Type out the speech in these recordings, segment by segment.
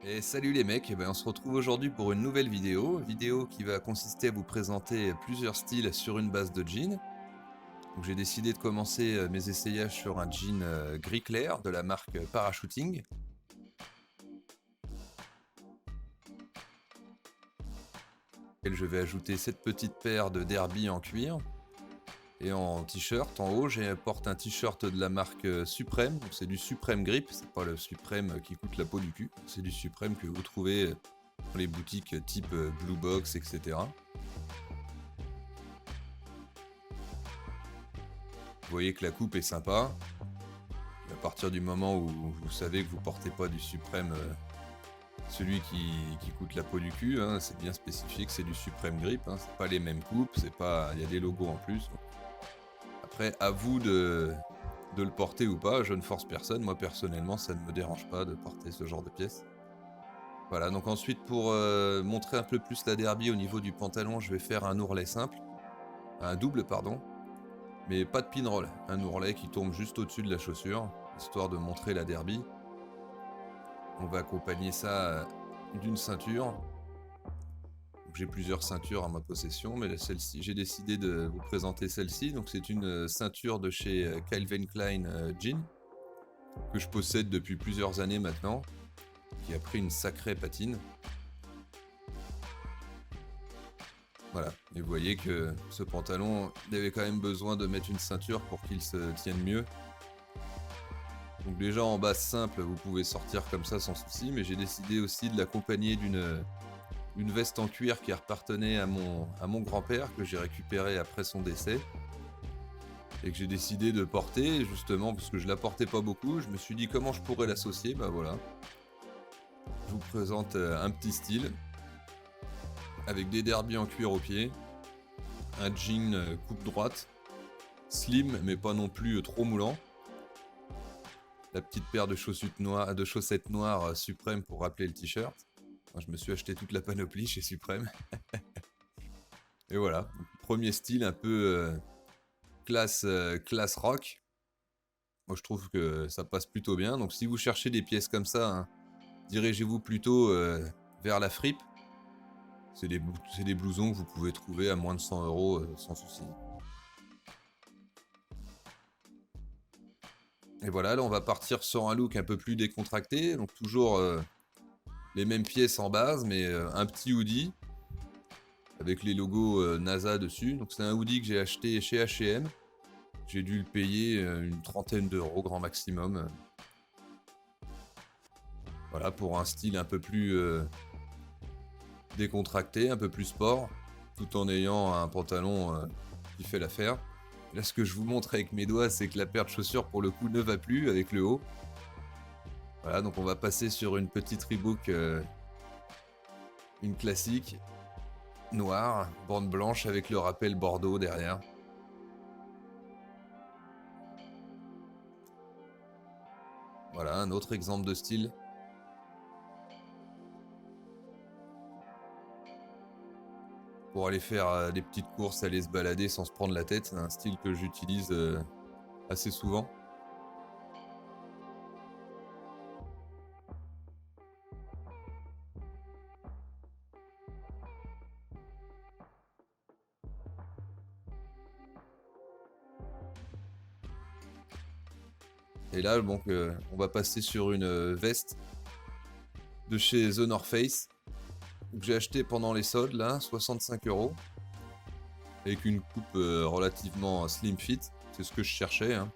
Et salut les mecs, on se retrouve aujourd'hui pour une nouvelle vidéo qui va consister à vous présenter plusieurs styles sur une base de jean. Donc j'ai décidé de commencer mes essayages sur un jean gris clair de la marque Parachuting, auquel je vais ajouter cette petite paire de derby en cuir. Et en t-shirt, en haut, porte un t-shirt de la marque Supreme, donc c'est du Supreme Grip, c'est pas le Supreme qui coûte la peau du cul, c'est du Supreme que vous trouvez dans les boutiques type Blue Box, etc. Vous voyez que la coupe est sympa. À partir du moment où vous savez que vous portez pas du Supreme, celui qui coûte la peau du cul, hein, c'est bien spécifié que c'est du Supreme Grip, hein, c'est pas les mêmes coupes, il y a des logos en plus. Après, à vous de le porter ou pas, je ne force personne, moi personnellement ça ne me dérange pas de porter ce genre de pièces. Voilà, donc ensuite pour montrer un peu plus la derby au niveau du pantalon, je vais faire un ourlet simple, un double pardon, mais pas de pinroll, un ourlet qui tombe juste au-dessus de la chaussure, histoire de montrer la derby. On va accompagner ça d'une ceinture. J'ai plusieurs ceintures à ma possession, mais celle-ci, j'ai décidé de vous présenter celle-ci. Donc c'est une ceinture de chez Calvin Klein Jean, que je possède depuis plusieurs années maintenant, qui a pris une sacrée patine. Voilà, et vous voyez que ce pantalon, il avait quand même besoin de mettre une ceinture pour qu'il se tienne mieux. Donc déjà en base simple, vous pouvez sortir comme ça sans souci, mais j'ai décidé aussi de l'accompagner d'une veste en cuir qui appartenait à mon grand-père, que j'ai récupéré après son décès, et que j'ai décidé de porter, justement, parce que je la portais pas beaucoup. Je me suis dit comment je pourrais l'associer, bah voilà. Je vous présente un petit style, avec des derbies en cuir aux pieds, un jean coupe droite, slim mais pas non plus trop moulant, la petite paire de chaussettes noires Suprême pour rappeler le t-shirt. Je me suis acheté toute la panoplie chez Suprême. Et voilà, donc, premier style un peu classe rock. Moi je trouve que ça passe plutôt bien. Donc si vous cherchez des pièces comme ça, hein, dirigez-vous plutôt vers la fripe. C'est des blousons que vous pouvez trouver à moins de 100 € sans souci. Et voilà, là on va partir sur un look un peu plus décontracté. Donc toujours les mêmes pièces en base, mais un petit hoodie avec les logos NASA dessus. Donc c'est un hoodie que j'ai acheté chez H&M. J'ai dû le payer une trentaine d'euros grand maximum. Voilà, pour un style un peu plus décontracté, un peu plus sport, tout en ayant un pantalon qui fait l'affaire. Là, ce que je vous montre avec mes doigts, c'est que la paire de chaussures, pour le coup, ne va plus avec le haut. Voilà, donc on va passer sur une petite Reebok, une classique, noire, bande blanche avec le rappel Bordeaux derrière. Voilà, un autre exemple de style. Pour aller faire des petites courses, aller se balader sans se prendre la tête, c'est un style que j'utilise assez souvent. Et là, donc, on va passer sur une veste de chez The North Face, que j'ai acheté pendant les soldes, là, 65 €, avec une coupe relativement slim fit. C'est ce que je cherchais, hein.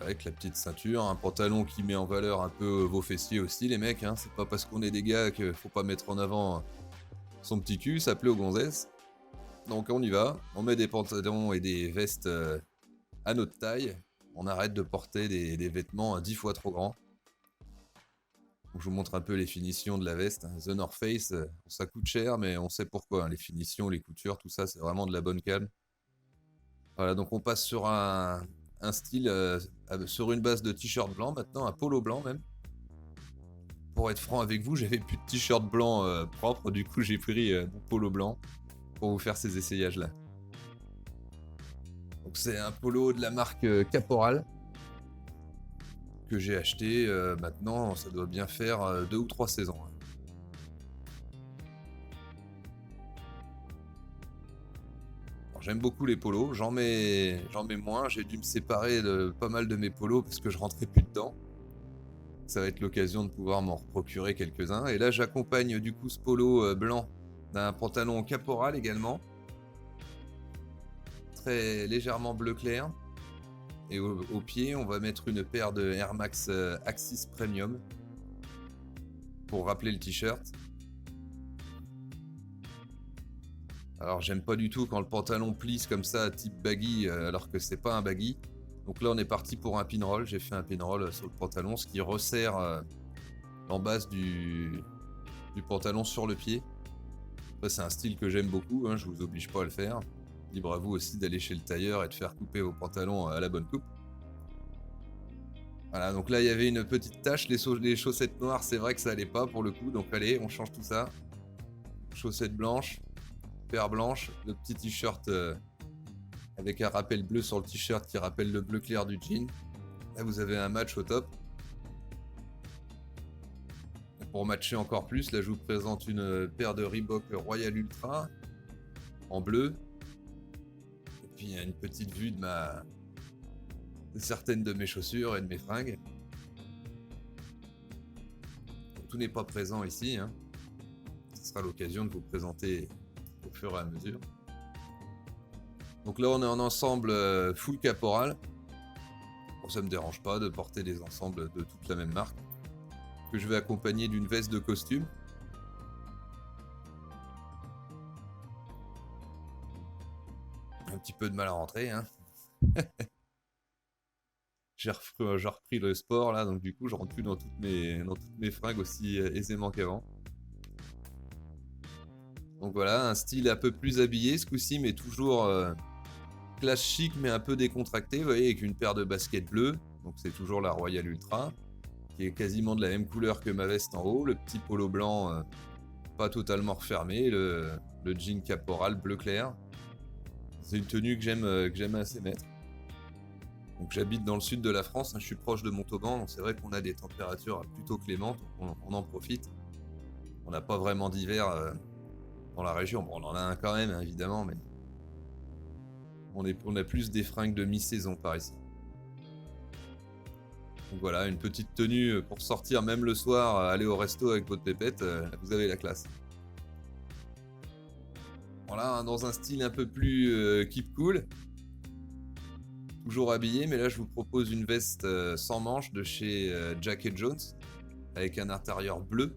Avec la petite ceinture, un pantalon qui met en valeur un peu vos fessiers aussi, les mecs, hein. C'est pas parce qu'on est des gars qu'il faut pas mettre en avant son petit cul, ça plaît aux gonzesses. Donc on y va, on met des pantalons et des vestes à notre taille. On arrête de porter des vêtements 10 fois trop grands. Donc, je vous montre un peu les finitions de la veste. The North Face, ça coûte cher, mais on sait pourquoi, hein. Les finitions, les coutures, tout ça, c'est vraiment de la bonne cale. Voilà, donc on passe sur un un style sur une base de t-shirt blanc maintenant, un polo blanc même. Pour être franc avec vous, j'avais plus de t-shirt blanc propre, du coup j'ai pris mon polo blanc pour vous faire ces essayages là. Donc c'est un polo de la marque Caporal que j'ai acheté maintenant, ça doit bien faire 2 ou 3 saisons. J'aime beaucoup les polos, j'en mets moins, j'ai dû me séparer de pas mal de mes polos parce que je rentrais plus dedans. Ça va être l'occasion de pouvoir m'en procurer quelques-uns. Et là j'accompagne du coup ce polo blanc d'un pantalon Caporal également. Très légèrement bleu clair. Et au pied on va mettre une paire de Air Max Axis Premium pour rappeler le t-shirt. Alors j'aime pas du tout quand le pantalon plisse comme ça type baggy alors que c'est pas un baggy. Donc là on est parti pour un pinroll, j'ai fait un pinroll sur le pantalon, ce qui resserre en base du pantalon sur le pied. Après c'est un style que j'aime beaucoup, je vous oblige pas à le faire. Libre à vous aussi d'aller chez le tailleur et de faire couper vos pantalons à la bonne coupe. Voilà, donc là il y avait une petite tache, les chaussettes noires c'est vrai que ça allait pas pour le coup, donc allez on change tout ça. Chaussettes blanches. Paire blanche, le petit t-shirt avec un rappel bleu sur le t-shirt qui rappelle le bleu clair du jean. Là vous avez un match au top. Et pour matcher encore plus, là je vous présente une paire de Reebok Royal Ultra en bleu. Et puis une petite vue de certaines de mes chaussures et de mes fringues. Donc, tout n'est pas présent ici. Ce sera l'occasion de vous présenter au fur et à mesure. Donc là on est en ensemble full Caporal. Bon, ça me dérange pas de porter des ensembles de toute la même marque. Que je vais accompagner d'une veste de costume. Un petit peu de mal à rentrer. J'ai repris le sport là, donc du coup je rentre plus dans toutes mes fringues aussi aisément qu'avant. Donc voilà, un style un peu plus habillé ce coup-ci, mais toujours classe chic, mais un peu décontracté, vous voyez, avec une paire de baskets bleues. Donc c'est toujours la Royal Ultra, qui est quasiment de la même couleur que ma veste en haut. Le petit polo blanc, pas totalement refermé, le jean Caporal bleu clair. C'est une tenue que j'aime assez mettre. Donc j'habite dans le sud de la France, je suis proche de Montauban, donc c'est vrai qu'on a des températures plutôt clémentes, on en profite. On n'a pas vraiment d'hiver dans la région. Bon, on en a un quand même, évidemment, mais on a plus des fringues de mi-saison par ici. Donc voilà, une petite tenue pour sortir même le soir, aller au resto avec votre pépette, vous avez la classe. Voilà, dans un style un peu plus keep cool. Toujours habillé, mais là je vous propose une veste sans manches de chez Jack & Jones, avec un intérieur bleu.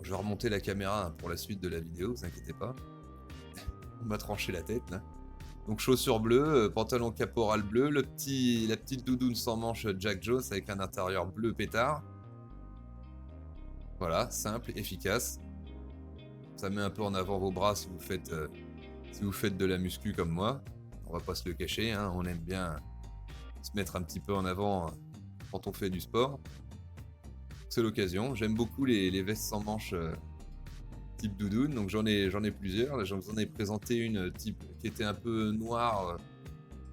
Je vais remonter la caméra pour la suite de la vidéo, vous inquiétez pas. On m'a tranché la tête là. Donc chaussures bleues, pantalon Caporal bleu, la petite doudoune sans manches Jack Jones avec un intérieur bleu pétard. Voilà, simple, efficace. Ça met un peu en avant vos bras si vous faites de la muscu comme moi. On va pas se le cacher, on aime bien se mettre un petit peu en avant quand on fait du sport. C'est l'occasion. J'aime beaucoup les vestes sans manches type doudoune, donc j'en ai plusieurs. Là, j'en ai présenté une type qui était un peu noire,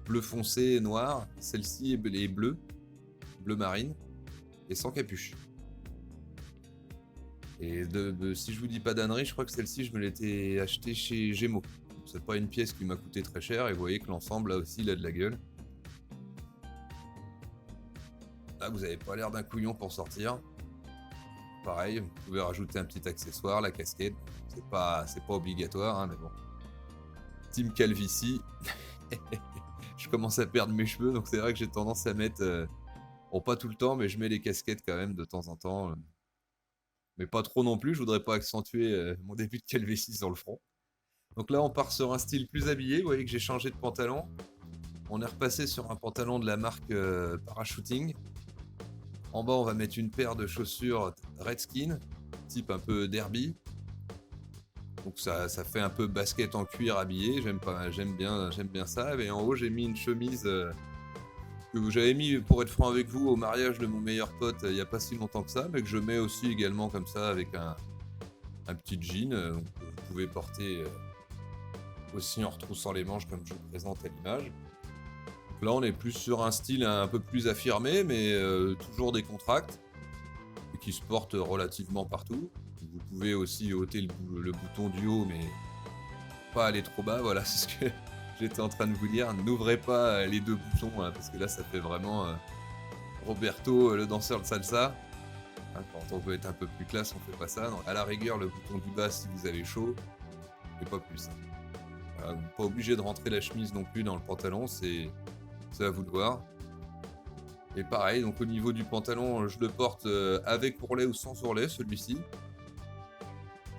bleu foncé, noir. Celle-ci est bleue, bleu marine, et sans capuche. Et si je vous dis pas d'ânerie, je crois que celle-ci, je me l'étais achetée chez Gémeaux. C'est pas une pièce qui m'a coûté très cher, et vous voyez que l'ensemble, là aussi, il a de la gueule. Là, vous avez pas l'air d'un couillon pour sortir. Pareil, vous pouvez rajouter un petit accessoire, la casquette. C'est pas obligatoire, mais bon. Team Calvitie. Je commence à perdre mes cheveux, donc c'est vrai que j'ai tendance à mettre... bon, pas tout le temps, mais je mets les casquettes quand même de temps en temps. Mais pas trop non plus, je voudrais pas accentuer mon début de calvitie sur le front. Donc là, on part sur un style plus habillé. Vous voyez que j'ai changé de pantalon. On est repassé sur un pantalon de la marque Parachuting. En bas, on va mettre une paire de chaussures Redskin, type un peu derby. Donc ça fait un peu basket en cuir habillé, j'aime bien ça. Et en haut j'ai mis une chemise que j'avais mis, pour être franc avec vous, au mariage de mon meilleur pote il n'y a pas si longtemps que ça, mais que je mets aussi également comme ça avec un petit jean que vous pouvez porter aussi en retroussant les manches comme je vous présente à l'image. Donc là on est plus sur un style un peu plus affirmé, mais toujours décontracté et qui se porte relativement partout. Vous pouvez aussi ôter le bouton du haut, mais pas aller trop bas, voilà, c'est ce que j'étais en train de vous dire. N'ouvrez pas les deux boutons, hein, parce que là ça fait vraiment Roberto, le danseur de salsa. Hein, quand on veut être un peu plus classe, on fait pas ça. Donc, à la rigueur, le bouton du bas si vous avez chaud, et pas plus. Hein. Voilà, vous n'êtes pas obligé de rentrer la chemise non plus dans le pantalon, c'est à vous de voir. Et pareil, donc au niveau du pantalon, je le porte avec ourlet ou sans ourlet, celui-ci.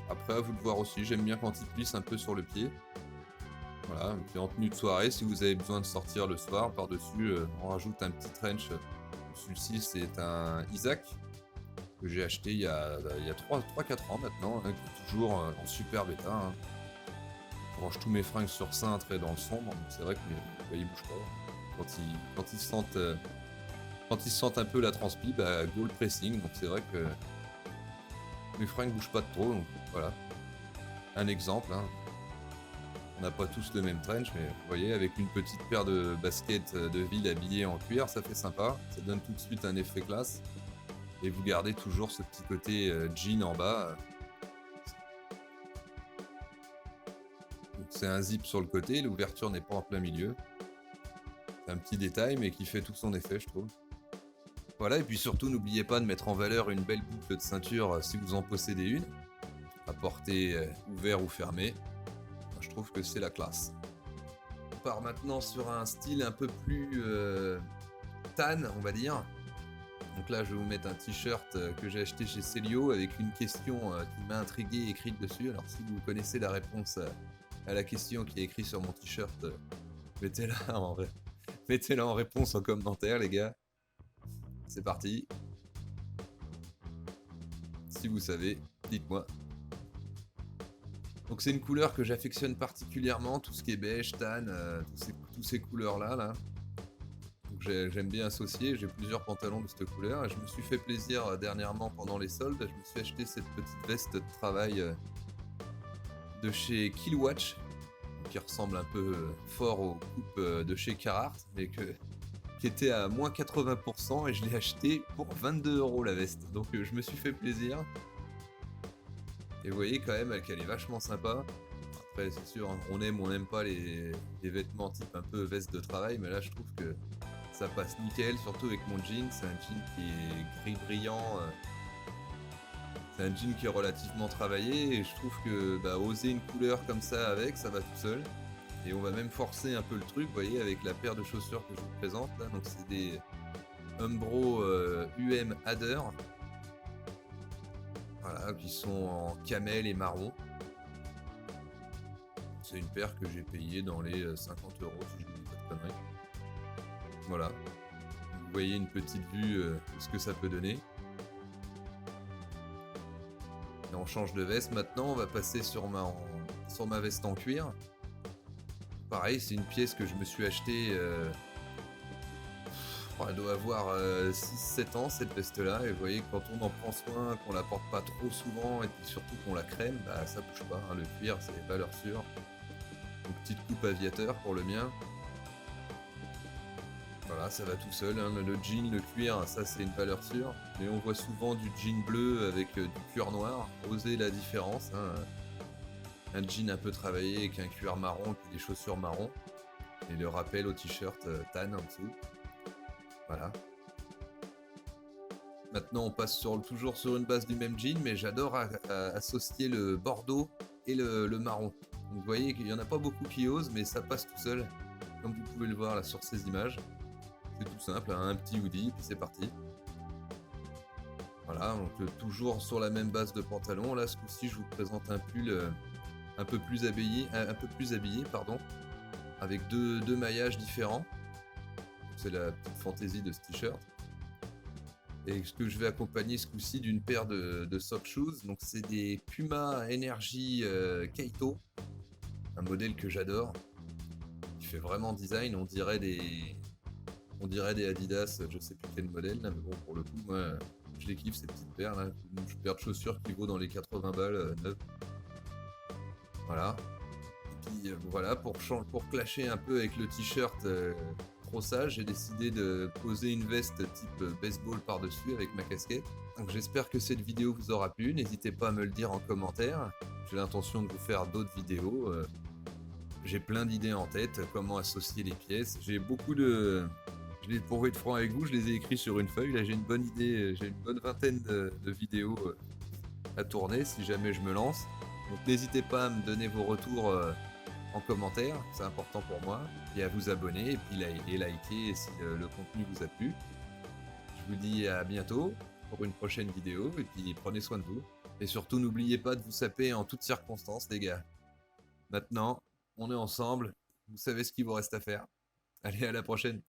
Après, à vous de voir aussi, j'aime bien quand il plisse un peu sur le pied. Voilà, et puis en tenue de soirée, si vous avez besoin de sortir le soir, par-dessus, on rajoute un petit trench. Celui-ci, c'est un Isaac que j'ai acheté il y a 3-4 ans maintenant, hein, qui est toujours en super bêta. Hein. Je range tous mes fringues sur cintre et dans le sombre, donc c'est vrai que ils bougent pas. Quand ils sentent un peu la transpi, bah, go le pressing, donc c'est vrai que mes fringues bougent pas trop, donc voilà. Un exemple, hein. On n'a pas tous le même trench, mais vous voyez, avec une petite paire de baskets de ville habillées en cuir, ça fait sympa, ça donne tout de suite un effet classe. Et vous gardez toujours ce petit côté jean en bas. Donc c'est un zip sur le côté, l'ouverture n'est pas en plein milieu. C'est un petit détail, mais qui fait tout son effet, je trouve. Voilà, et puis surtout, n'oubliez pas de mettre en valeur une belle boucle de ceinture si vous en possédez une, à porter ouvert ou fermé. Je trouve que c'est la classe. On part maintenant sur un style un peu plus tan, on va dire. Donc là, je vais vous mettre un t-shirt que j'ai acheté chez Celio avec une question qui m'a intrigué écrite dessus. Alors si vous connaissez la réponse à la question qui est écrite sur mon t-shirt, mettez-la en réponse en commentaire, les gars. C'est parti. Si vous savez, dites-moi. Donc c'est une couleur que j'affectionne particulièrement, tout ce qui est beige, tan, tous ces couleurs-là. Là. Donc j'aime bien associer, j'ai plusieurs pantalons de cette couleur. Et je me suis fait plaisir dernièrement pendant les soldes, je me suis acheté cette petite veste de travail de chez Killwatch, qui ressemble un peu fort aux coupes de chez Carhartt, mais qui était à moins 80% et je l'ai acheté pour 22 € la veste. Donc je me suis fait plaisir. Et vous voyez quand même qu'elle est vachement sympa. Après c'est sûr, on aime ou on n'aime pas les vêtements type un peu veste de travail, mais là je trouve que ça passe nickel, surtout avec mon jean. C'est un jean qui est gris brillant. C'est un jean qui est relativement travaillé et je trouve que oser une couleur comme ça avec, ça va tout seul. Et on va même forcer un peu le truc, vous voyez, avec la paire de chaussures que je vous présente là. Donc c'est des Umbro UM Adder. Voilà, qui sont en camel et marron. C'est une paire que j'ai payée dans les 50 € si je ne dis pas de conneries. Voilà. Vous voyez une petite vue de ce que ça peut donner. Et on change de veste. Maintenant, on va passer sur ma veste en cuir. Pareil, c'est une pièce que je me suis achetée. Elle doit avoir 6-7 ans cette veste là, et vous voyez quand on en prend soin, qu'on la porte pas trop souvent et puis surtout qu'on la crème, ça bouge pas, hein. Le cuir c'est valeur sûre. Donc petite coupe aviateur pour le mien. Voilà, ça va tout seul, hein. Le jean, le cuir, ça c'est une valeur sûre, mais on voit souvent du jean bleu avec du cuir noir. Osez la différence, hein. Un jean un peu travaillé avec un cuir marron et des chaussures marron, et le rappel au t-shirt tan en dessous. Voilà. Maintenant, on passe toujours sur une base du même jean, mais j'adore associer le bordeaux et le marron. Donc, vous voyez qu'il n'y en a pas beaucoup qui osent, mais ça passe tout seul, comme vous pouvez le voir là sur ces images. C'est tout simple, hein, un petit hoodie, puis c'est parti. Voilà, donc toujours sur la même base de pantalon. Là, ce coup-ci, je vous présente un pull un peu plus habillé, avec deux maillages différents. C'est la petite fantaisie de ce t-shirt. Et ce que je vais accompagner ce coup-ci d'une paire de sock shoes. Donc c'est des Puma Energy Kaito, un modèle que j'adore, qui fait vraiment design. On dirait des Adidas, je sais plus quel modèle là, mais bon, pour le coup, moi, je les kiffe ces petites paires là. Une paire de chaussures qui vaut dans les 80 balles neuves. Voilà. Et puis voilà, pour clasher un peu avec le t-shirt trop sage, j'ai décidé de poser une veste type baseball par-dessus avec ma casquette. Donc j'espère que cette vidéo vous aura plu. N'hésitez pas à me le dire en commentaire. J'ai l'intention de vous faire d'autres vidéos. J'ai plein d'idées en tête, comment associer les pièces. Pour être franc avec vous, je les ai écrits sur une feuille. Là, j'ai une bonne idée, j'ai une bonne vingtaine de vidéos à tourner si jamais je me lance. Donc n'hésitez pas à me donner vos retours en commentaire, c'est important pour moi. Et à vous abonner et puis liker si le contenu vous a plu. Je vous dis à bientôt pour une prochaine vidéo et puis prenez soin de vous. Et surtout n'oubliez pas de vous saper en toutes circonstances les gars. Maintenant, on est ensemble, vous savez ce qu'il vous reste à faire. Allez, à la prochaine.